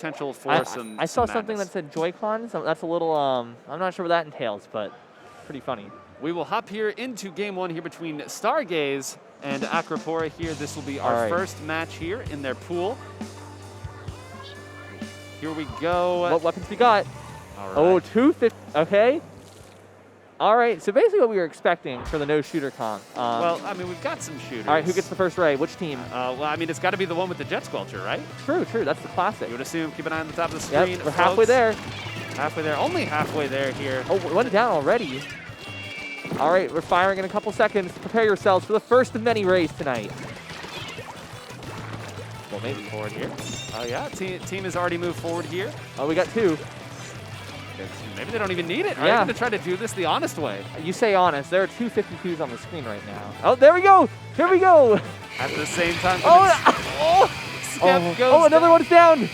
potential for some I saw some something that madness. said Joy-Cons. So that's a little, I'm not sure what that entails, but pretty funny. We will hop here into game one here between Stargaze and Acropora here. This will be our All right. first match here in their pool. Here we go. What weapons we got? All right. Oh, 250. Okay. All right. So basically, what we were expecting for the no shooter comp. Well, I mean, we've got some shooters. All right. Who gets the first ray? Which team? Well, I mean, it's got to be the one with the jet sculpture, right? True. That's the classic. You would assume. Keep an eye on the top of the screen. Yep, we're halfway there. Halfway there. Only halfway there here. Oh, one down already. All right, we're firing in a couple seconds. Prepare yourselves for the first of many rays tonight. Well, maybe forward here. Oh, yeah. Team has already moved forward here. Oh, we got 2. Maybe they don't even need it. Are Yeah. they going to try to do this the honest way? You say honest. There are 2 52s on the screen right now. Oh, there we go. Here we go. At the same time. Oh, goes another down. one's down.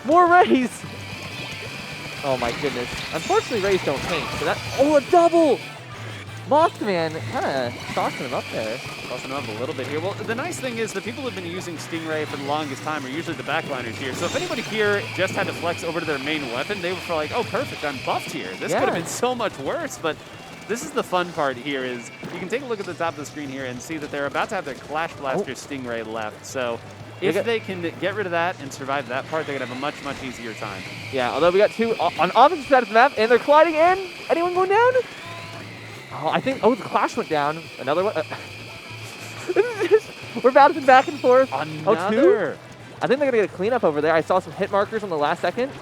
More rays. Oh, my goodness. Unfortunately, rays don't paint. So that. Oh, a double. Mothman kind of tossing him up there. Tossing him up a little bit here. Well, the nice thing is the people who have been using Stingray for the longest time are usually the backliners here. So if anybody here just had to flex over to their main weapon, they were like, oh, perfect, I'm buffed here. This could have been so much worse, but this is the fun part here is you can take a look at the top of the screen here and see that they're about to have their Clash Blaster Stingray left. So if they can get rid of that and survive that part, they're going to have a much, much easier time. Yeah, although we got 2 on opposite side of the map, and they're colliding in. Anyone going down? Oh, I think, the Clash went down. Another one. We're bouncing back and forth. Another. 2? I think they're going to get a cleanup over there. I saw some hit markers on the last second.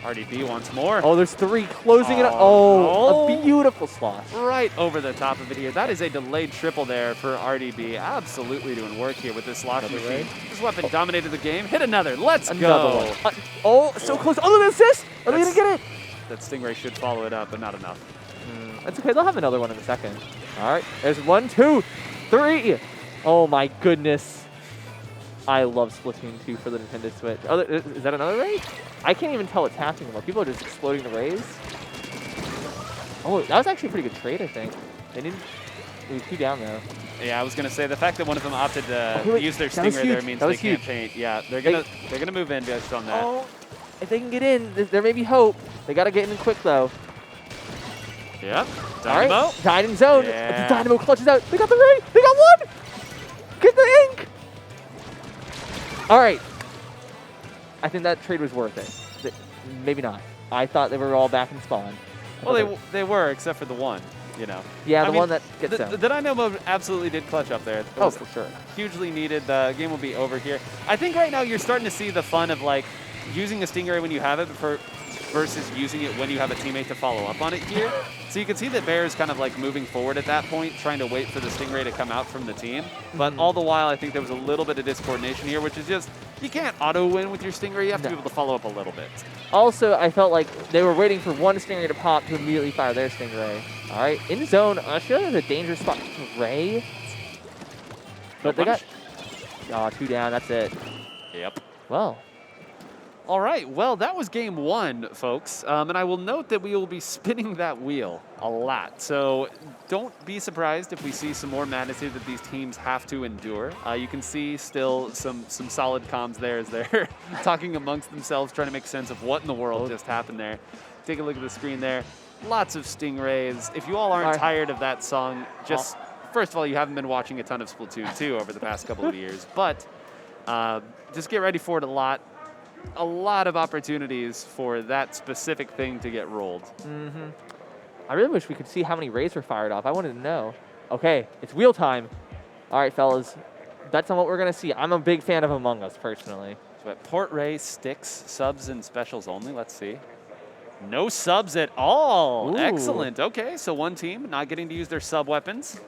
RDB once more. Oh, there's 3 closing it up. Oh, a beautiful slosh. Right over the top of it here. That is a delayed triple there for RDB. Absolutely doing work here with this slosh machine. This weapon dominated the game. Hit another. Let's go. So close. Oh, look at assist. Are they going to get it? That Stingray should follow it up, but not enough. That's okay. They'll have another one in a second. All right. There's 1, 2, 3. Oh, my goodness. I love Splatoon 2 for the Nintendo Switch. Oh, is that another ray? I can't even tell what's happening anymore. People are just exploding the rays. Oh, that was actually a pretty good trade, I think. They didn't. There was 2 down, though. Yeah, I was going to say, the fact that one of them opted to use their Stingray there means they can't paint. Yeah, they're gonna move in based on that. Oh, if they can get in, there may be hope. They got to get in quick, though. Yep. Dynamo. All right. Died in zone. Yeah. The Dynamo clutches out. They got the ray. They got 1. Get the ink. All right. I think that trade was worth it. Maybe not. I thought they were all back in spawn. Well, they were, except for the one, you know. Yeah, the one that gets out. The Dynamo absolutely did clutch up there. Oh, for sure. Hugely needed. The game will be over here. I think right now you're starting to see the fun of, like, using a Stingray when you have it versus using it when you have a teammate to follow up on it here. So you can see that Bear is kind of like moving forward at that point, trying to wait for the Stingray to come out from the team. But all the while, I think there was a little bit of discoordination here, which is just, you can't auto-win with your Stingray. You have to be able to follow up a little bit. Also, I felt like they were waiting for one Stingray to pop to immediately fire their Stingray. All right, in zone, Australia has a dangerous spot. Ray. But they got 2 down, that's it. Yep. Well. All right, well, that was game 1, folks. And I will note that we will be spinning that wheel a lot. So don't be surprised if we see some more madness here that these teams have to endure. You can see still some solid comms there as they're talking amongst themselves, trying to make sense of what in the world just happened there. Take a look at the screen there. Lots of Stingrays. If you all aren't tired of that song, just, first of all, you haven't been watching a ton of Splatoon 2 over the past couple of years. But just get ready for it a lot of opportunities for that specific thing to get rolled. I really wish we could see how many rays were fired off. I wanted to know. Okay, it's wheel time. All right, fellas. Bets on what we're going to see. I'm a big fan of Among Us, personally. So at Port Ray, sticks, subs, and specials only. Let's see. No subs at all. Ooh. Excellent. Okay, so one team not getting to use their sub weapons.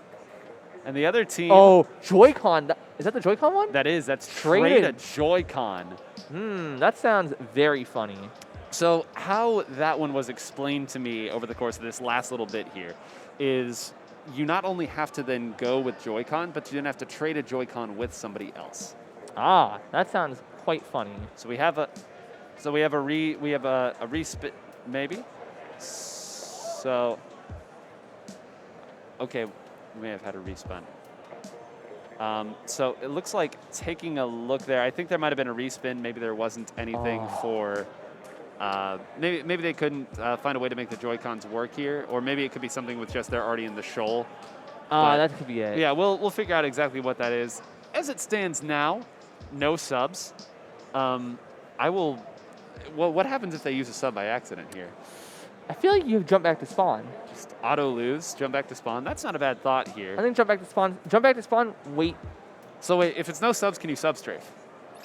And the other team... Oh, Joy-Con. Is that the Joy-Con one? That is. That's trade a Joy-Con. That sounds very funny. So how that one was explained to me over the course of this last little bit here is you not only have to then go with Joy-Con, but you then have to trade a Joy-Con with somebody else. Ah, that sounds quite funny. So we have a respit maybe. So okay, we may have had a respawn. So it looks like taking a look there, I think there might have been a respin. Maybe there wasn't anything for... maybe they couldn't find a way to make the Joy-Cons work here, or maybe it could be something with just they're already in the shoal. That could be it. Yeah, we'll figure out exactly what that is. As it stands now, no subs. I will... What happens if they use a sub by accident here? I feel like you jump back to spawn. Just auto lose, jump back to spawn. That's not a bad thought here. I think jump back to spawn. Jump back to spawn. Wait. So wait, if it's no subs, can you sub strafe?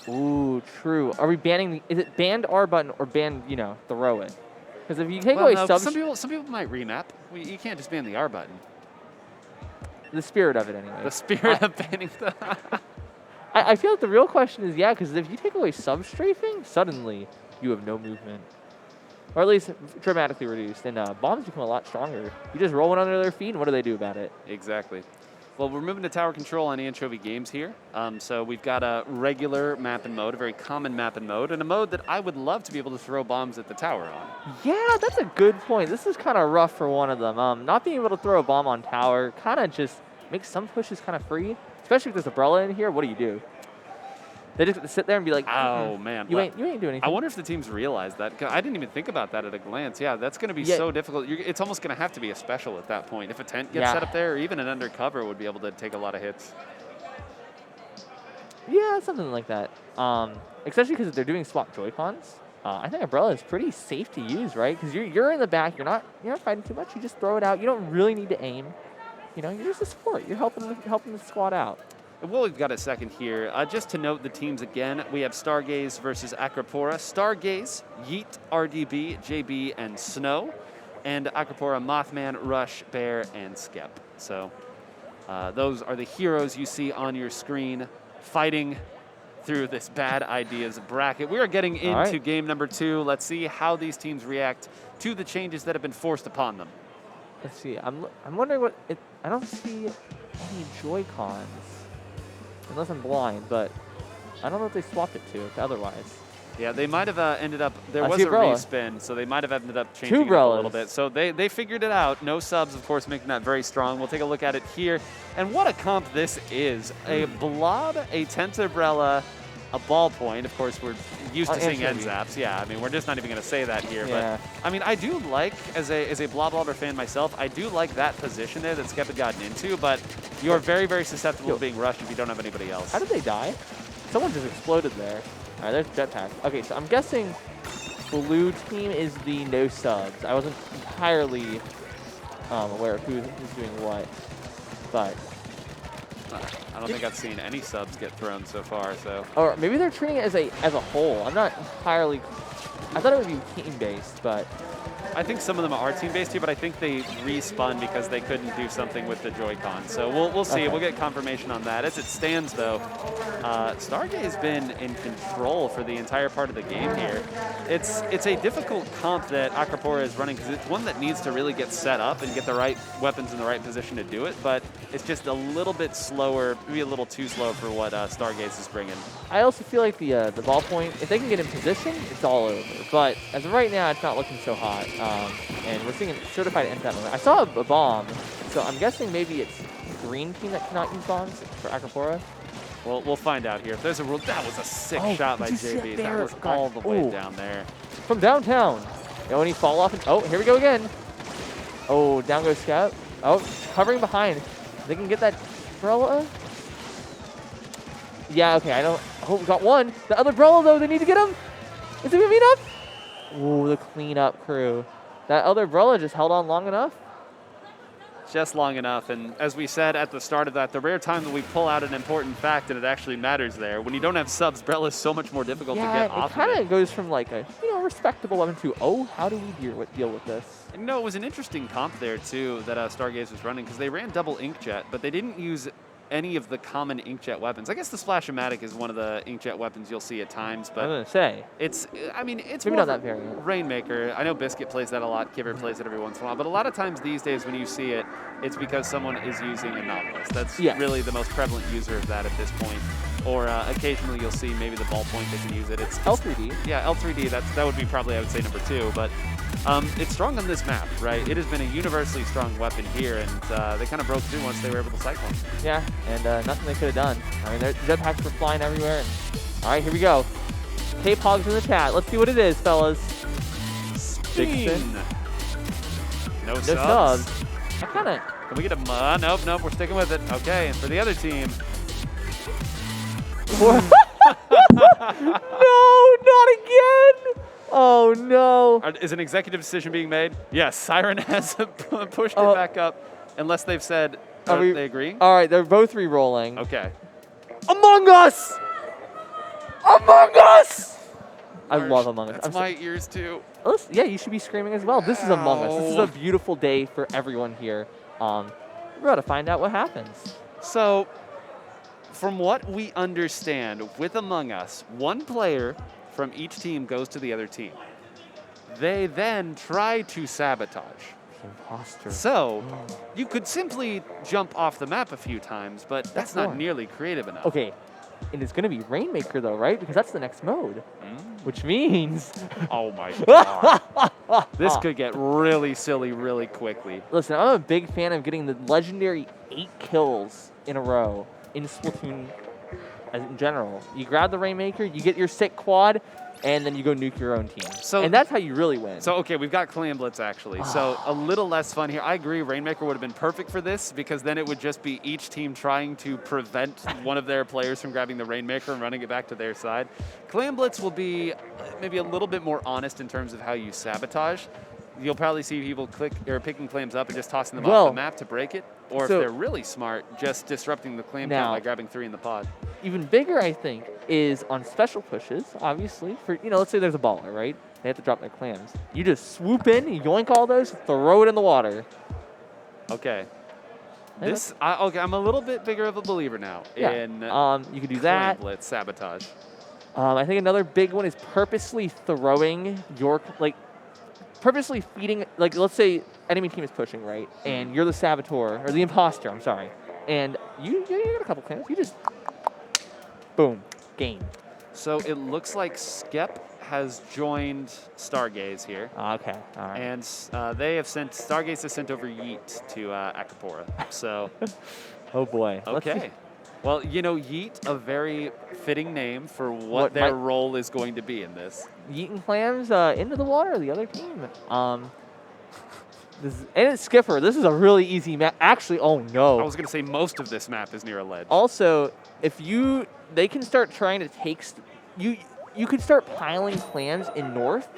Ooh, true. Are we banning the... Is it banned R button or banned, throw it? Because if you take away subs... Some people might remap. You can't just ban the R button. The spirit of it, anyway. The spirit of banning the... I feel like the real question is, yeah, because if you take away sub strafing, suddenly you have no movement. Or at least dramatically reduced. And bombs become a lot stronger. You just roll one under their feet, and what do they do about it? Exactly. Well, we're moving to tower control on Anchovy Games here. So we've got a regular map and mode, a very common map and mode, and a mode that I would love to be able to throw bombs at the tower on. Yeah, that's a good point. This is kind of rough for one of them. Not being able to throw a bomb on tower kind of just makes some pushes kind of free. Especially if there's umbrella in here, what do? They just have to sit there and be like, oh, man. You ain't doing anything. I wonder if the teams realize that. 'Cause I didn't even think about that at a glance. Yeah, that's going to be so difficult. It's almost going to have to be a special at that point. If a tent gets set up there, or even an undercover would be able to take a lot of hits. Yeah, something like that. Especially because they're doing swap Joy-Cons. I think umbrella is pretty safe to use, right? Because you're in the back, you're not fighting too much. You just throw it out. You don't really need to aim. You're just a support. You're helping the squad out. Well, we've got a second here. Just to note the teams again, we have Stargaze versus Acropora. Stargaze, Yeet, RDB, JB, and Snow. And Acropora, Mothman, Rush, Bear, and Skep. So those are the heroes you see on your screen fighting through this bad ideas bracket. We are getting into game number 2. Let's see how these teams react to the changes that have been forced upon them. Let's see. I'm wondering what... I don't see any Joy-Cons. Unless I'm blind, but I don't know if they swapped it to otherwise. Yeah, they might have ended up... There was a respin, so they might have ended up changing it a little bit. So they figured it out. No subs, of course, making that very strong. We'll take a look at it here. And what a comp this is. A blob, a tent umbrella, a ballpoint. Of course, we're used to seeing end zaps. Yeah, I mean, we're just not even going to say that here. Yeah. But, I mean, I do like, as a blob blobber fan myself, I do like that position there that Skep had gotten into, but you're very, very susceptible to being rushed if you don't have anybody else. How did they die? Someone just exploded there. All right, there's jetpack. Okay, so I'm guessing blue team is the no subs. I wasn't entirely aware of who's doing what, but... I don't think I've seen any subs get thrown so far, so... Or maybe they're treating it as a whole. I'm not entirely... I thought it would be team-based, but... I think some of them are team-based here, but I think they respun because they couldn't do something with the Joy-Con. So we'll see. Okay. We'll get confirmation on that. As it stands, though, Stargaze has been in control for the entire part of the game here. It's a difficult comp that Acropora is running because it's one that needs to really get set up and get the right weapons in the right position to do it, but it's just a little bit slower, maybe a little too slow for what Stargaze is bringing. I also feel like the ballpoint, if they can get in position, it's all over. But as of right now, it's not looking so hot. And we're seeing a certified end that moment. I saw a bomb, so I'm guessing maybe it's green team that cannot use bombs for Acropora. Well, we'll find out here. If there's a rule, that was a sick shot by JB. That was all the way down there. From downtown. Oh, and he fall off. And, oh, here we go again. Oh, down goes Scout. Oh, covering behind. They can get that umbrella. Yeah, okay, I know. Oh, we got one. The other umbrella, though, they need to get him. Is it going to be enough? Ooh, the cleanup crew. That other umbrella just held on long enough. Just long enough, and as we said at the start of that, the rare time that we pull out an important fact and it actually matters there. When you don't have subs, umbrella is so much more difficult to get off of it. Kind of goes from like a respectable weapon to, oh, how do we deal with this? And, it was an interesting comp there too that Stargaze was running because they ran double inkjet, but they didn't use any of the common inkjet weapons. I guess the Splash-O-Matic is one of the inkjet weapons you'll see at times, but I was gonna say it's maybe not that variant. Rainmaker. I know Biscuit plays that a lot. Kibber plays it every once in a while, but a lot of times these days when you see it, it's because someone is using a novelist. That's really the most prevalent user of that at this point. Or occasionally you'll see maybe the ballpoint that can use it. It's L3D. Yeah, L3D. That would be probably I would say number 2, but It's strong on this map, right? It has been a universally strong weapon here, and they kind of broke through once they were able to cyclone. Yeah, and nothing they could have done. I mean, their jetpacks were flying everywhere. All right, here we go. K-Pogs in the chat. Let's see what it is, fellas. Spin. No No subs. subs. I kind of... Can we get a... nope, we're sticking with it. Okay, and for the other team... No, not again! Oh, no. Is an executive decision being made? Yes, Siren has pushed it back up, unless they've said... Are they agreeing? All right, they're both re-rolling. Okay. Among Us! Among Us! I love Among Us. That's my ears, too. Listen, yeah, you should be screaming as well. This is Among Us. This is a beautiful day for everyone here. We're about to find out what happens. So, from what we understand, with Among Us, one player from each team goes to the other team. They then try to sabotage. Imposter. So, you could simply jump off the map a few times, but that's not nearly creative enough. Okay, and it's going to be Rainmaker, though, right? Because that's the next mode. Which means... Oh, my God. This could get really silly really quickly. Listen, I'm a big fan of getting the legendary 8 kills in a row in Splatoon in general. You grab the Rainmaker, you get your sick quad, and then you go nuke your own team. And that's how you really win. So, okay, we've got Clan Blitz, actually. So, a little less fun here. I agree, Rainmaker would have been perfect for this, because then it would just be each team trying to prevent one of their players from grabbing the Rainmaker and running it back to their side. Clan Blitz will be maybe a little bit more honest in terms of how you sabotage. You'll probably see people picking clams up and just tossing them off the map to break it. Or if they're really smart, just disrupting the clam count by grabbing 3 in the pod. Even bigger, I think, is on special pushes, obviously. For, let's say there's a baller, right? They have to drop their clams. You just swoop in, you yoink all those, throw it in the water. Okay. Okay, I'm a little bit bigger of a believer now in you can do that. Clan Blitz sabotage. I think another big one is purposely throwing your, purposely feeding, let's say enemy team is pushing, right? And you're the saboteur, or the imposter, I'm sorry. And you got a couple clams. You just, boom, game. So it looks like Skep has joined Stargaze here. Okay, all right. And Stargaze has sent over Yeet to Acropora. So. Oh boy. Okay. Well, Yeet, a very fitting name for what their role is going to be in this. Yeet and clams into the water, the other team. And it's Skipper. This is a really easy map. Actually, oh no. I was going to say most of this map is near a ledge. Also, they can start trying to take, you could start piling clams in north.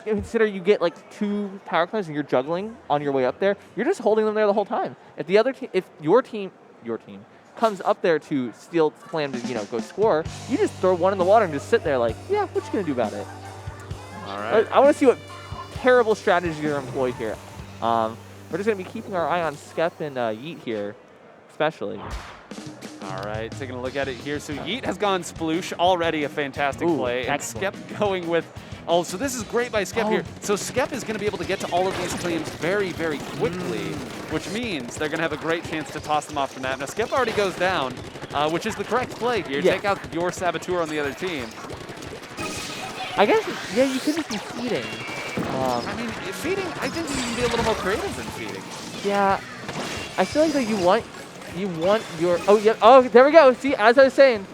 Consider you get 2 power clams and you're juggling on your way up there. You're just holding them there the whole time. If the other team, if your team comes up there to steal clam to go score, you just throw one in the water and just sit there yeah, what you gonna do about it? All right. I want to see what terrible strategies are employed here. We're just gonna be keeping our eye on Skep and Yeet here, especially. All right, taking a look at it here. So Yeet has gone sploosh, already a fantastic play. And Skep going with, so this is great by Skep here. So Skep is going to be able to get to all of these claims very, very quickly, which means they're going to have a great chance to toss them off the map. Now Skep already goes down, which is the correct play here. Take out your saboteur on the other team. I guess, you could just be feeding. I mean, feeding, I think you can be a little more creative than feeding. Yeah, I feel like you want your, there we go. See, as I was saying,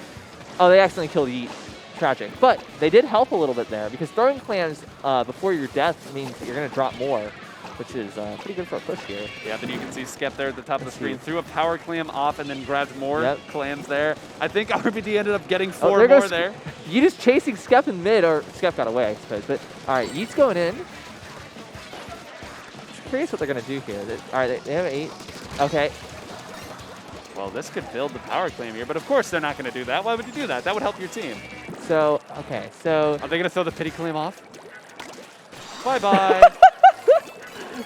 they accidentally killed Yeet. Tragic. But they did help a little bit there, because throwing clams before your death means that you're going to drop more, which is pretty good for a push here. Yeah, then you can see Skep there at the top of the screen. Threw a power clam off and then grabbed more clams there. I think RBD ended up getting 4 more there. Yeet is chasing Skep in mid, or Skep got away, I suppose. But, all right, Yeet's going in. Just curious what they're going to do here. All right, they have 8. Okay. Well, this could build the power claim here, but of course they're not going to do that. Why would you do that? That would help your team. So, okay, so... Are they going to throw the pity claim off? Bye-bye.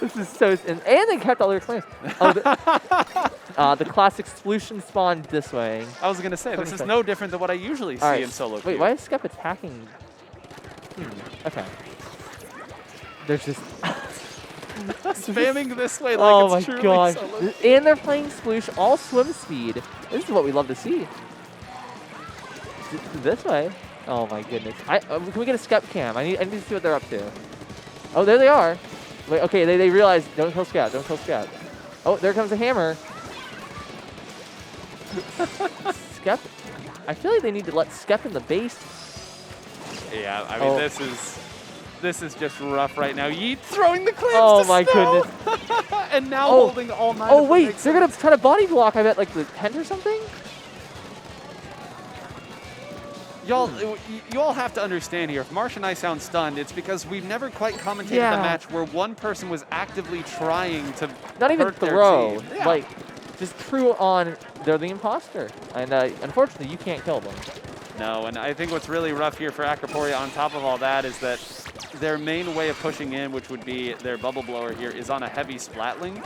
This is so... And they kept all their claims. The classic solution spawned this way. I was going to say, this is no different than what I usually see in solo queue. Wait, why is Skep attacking? Okay. There's just... Spamming this way like it's truly gosh. solo. And they're playing Sploosh all swim speed. This is what we love to see. This way. Oh my goodness. Can we get a Skep cam? I need to see what they're up to. Oh, there they are. Wait, okay, they realize, don't kill Scout, don't kill Scout. Oh, there comes the hammer. Skep, I feel like they need to let Skep in the base. Yeah, I mean, this is just rough right now. Yeet throwing the clams Oh to my snow. goodness. And now holding all nine. Oh wait, they're gonna try to body block, I bet, like the tent or something? Y'all, you all have to understand here, if Marsh and I sound stunned, it's because we've never quite commentated the match where one person was actively trying to not even hurt throw, their team. Yeah. like, just true on, they're the imposter. And unfortunately, you can't kill them. No, and I think what's really rough here for Acropora on top of all that is that their main way of pushing in, which would be their bubble blower here, is on a heavy splatling,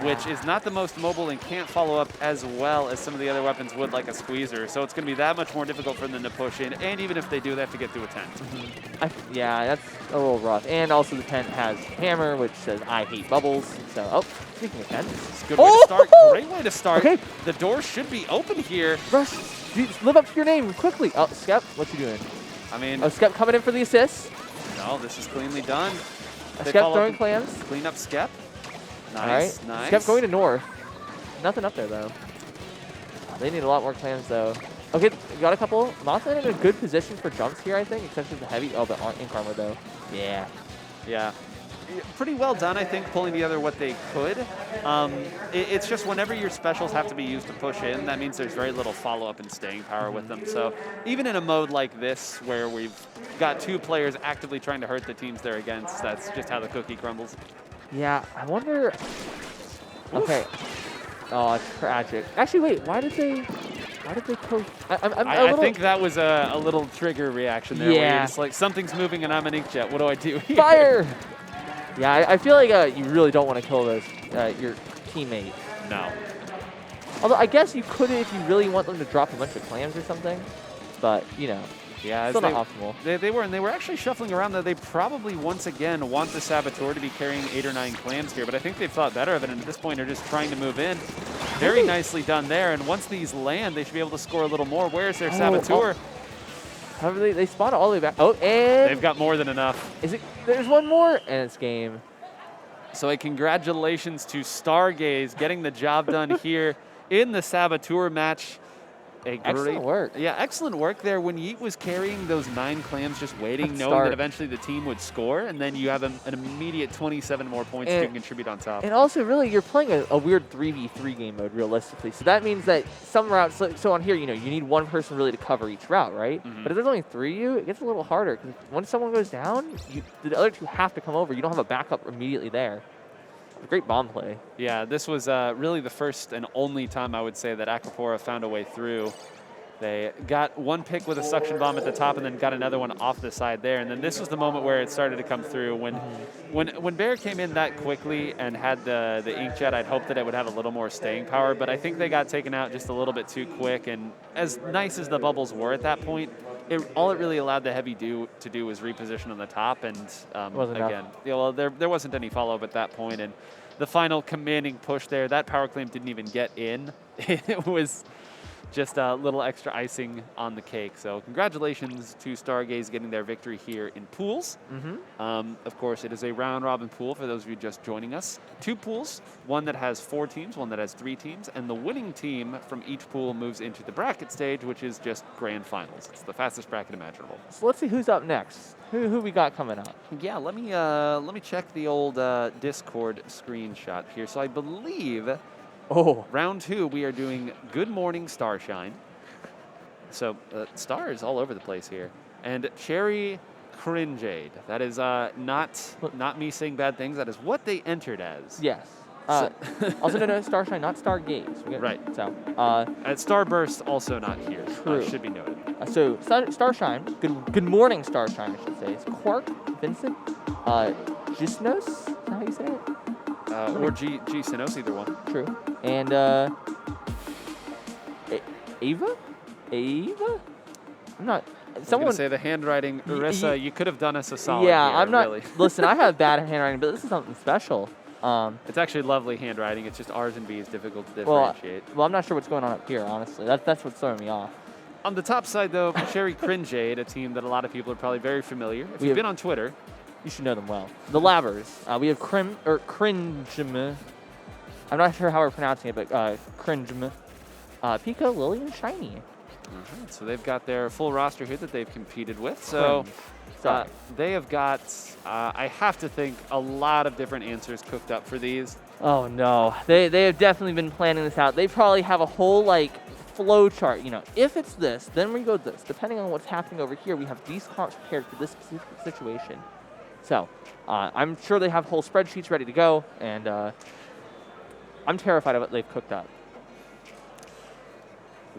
which is not the most mobile and can't follow up as well as some of the other weapons would, like a squeezer. So it's going to be that much more difficult for them to push in, and even if they do, they have to get through a tent. Yeah, that's a little rough. And also the tent has hammer, which says, I hate bubbles. So, oh, speaking of tents. It's a good way to start. Great way to start. Okay. The door should be open here. Rush, live up to your name quickly. Oh, Skep, what you doing? I mean, Oh, Skep coming in for the assist. no, this is cleanly done. They Skep follow throwing up clams. Clean up Skep. Nice, All right. nice. Skep going to north. Nothing up there, though. They need a lot more clams, though. Okay, got a couple. Mothman in a good position for jumps here, I think, except for the heavy. Oh, but ink armor, though. Yeah. Yeah. Pretty well done, I think, pulling together what they could. It's just whenever your specials have to be used to push in, that means there's very little follow-up and staying power with them. So even in a mode like this, where we've got two players actively trying to hurt the teams they're against, that's just how the cookie crumbles. Yeah, I wonder... Okay. Oh, it's tragic. Actually, wait, why did they post? I think that was a little trigger reaction there. Yeah. Where you're just like, something's moving and I'm an inkjet. What do I do here? Fire! Yeah, I feel like you really don't want to kill those your teammate. No. Although I guess you could if you really want them to drop a bunch of clams or something. But, you know, yeah, still not optimal. They were actually shuffling around, though. They probably, once again, want the Saboteur to be carrying 8 or 9 clams here, but I think they've thought better of it, and at this point, they're just trying to move in. Very nicely done there, and once these land, they should be able to score a little more. Where's their Saboteur? However, they spawn it all the way back. Oh, and... They've got more than enough. Is it? There's one more, and it's game. So a congratulations to Stargaze getting the job done here in the Saboteur match. Excellent work. Yeah, excellent work there. When Yeet was carrying those 9 clams, just waiting, knowing that eventually the team would score, and then you have an immediate 27 more points to contribute on top. And also, really, you're playing a weird 3v3 game mode, realistically. So that means that some routes, so on here, you know, you need one person really to cover each route, right? But if there's only 3 of you, it gets a little harder, because once someone goes down, the other 2 have to come over. You don't have a backup immediately there. Great bomb play. Yeah, this was really the first and only time I would say that Acropora found a way through. They got one pick with a suction bomb at the top and then got another one off the side there. And then this was the moment where it started to come through. When Bear came in that quickly and had the inkjet, I'd hoped that it would have a little more staying power. But I think they got taken out just a little bit too quick. And as nice as the bubbles were at that point, all it really allowed the heavy to do was reposition on the top. And again, well, there wasn't any follow-up at that point. And the final commanding push there, that power claim didn't even get in. It was just a little extra icing on the cake. So congratulations to Stargaze getting their victory here in pools. Of course, it is a round-robin pool for those of you just joining us. 2 pools, one that has 4 teams, one that has 3 teams, and the winning team from each pool moves into the bracket stage, which is just grand finals. It's the fastest bracket imaginable. So let's see who's up next. Who we got coming up? Yeah, let me check the old Discord screenshot here. So I believe... round 2, we are doing Good Morning Starshine. So stars all over the place here. And Cherry Cringeade. That is not me saying bad things. That is what they entered as. Yes. Also known as Starshine, not Stargaze. Right. So, Starburst also not here. True. Should be noted. So Starshine. Good morning, Starshine. I should say. It's Quark, Vincent, Gisnos. Is that how you say it? Or G Sinos, either one. True. And Ava? I'm not. Someone say the handwriting, Urissa. You could have done us a solid. Yeah, here, I'm not. Really. Listen, I have bad handwriting, but this is something special. It's actually lovely handwriting. It's just R's and B's difficult to differentiate. Well, I'm not sure what's going on up here, honestly. That's what's throwing me off. On the top side, though, Cherry Cringeade, a team that a lot of people are probably very familiar. If you've been on Twitter, You should know them well. The Labbers. We have Cringem. I'm not sure how we're pronouncing it, but Cringem. Pico, Lily, and Shiny. Right, so they've got their full roster here that they've competed with. So they have got, I have to think, a lot of different answers cooked up for these. Oh no, they have definitely been planning this out. They probably have a whole like flow chart. You know, if it's this, then we go this. Depending on what's happening over here, we have these cards prepared for this specific situation. So I'm sure they have whole spreadsheets ready to go, and I'm terrified of what they've cooked up.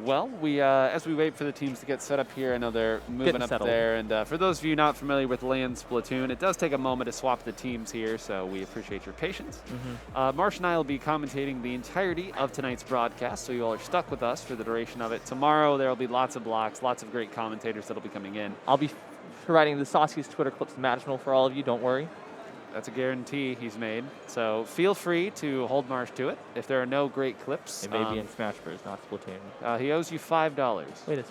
Well, we as we wait for the teams to get set up here, I know they're moving up there. And for those of you not familiar with land Splatoon, it does take a moment to swap the teams here, so we appreciate your patience. Marsh and I will be commentating the entirety of tonight's broadcast, so you all are stuck with us for the duration of it. Tomorrow there will be lots of blocks, lots of great commentators that will be coming in. I'll be providing the sauciest Twitter clips imaginable for all of you. Don't worry. That's a guarantee he's made. So feel free to hold Marsh to it. If there are no great clips, It may be in Smash Bros, not Splatoon. he owes you $5. Wait a second.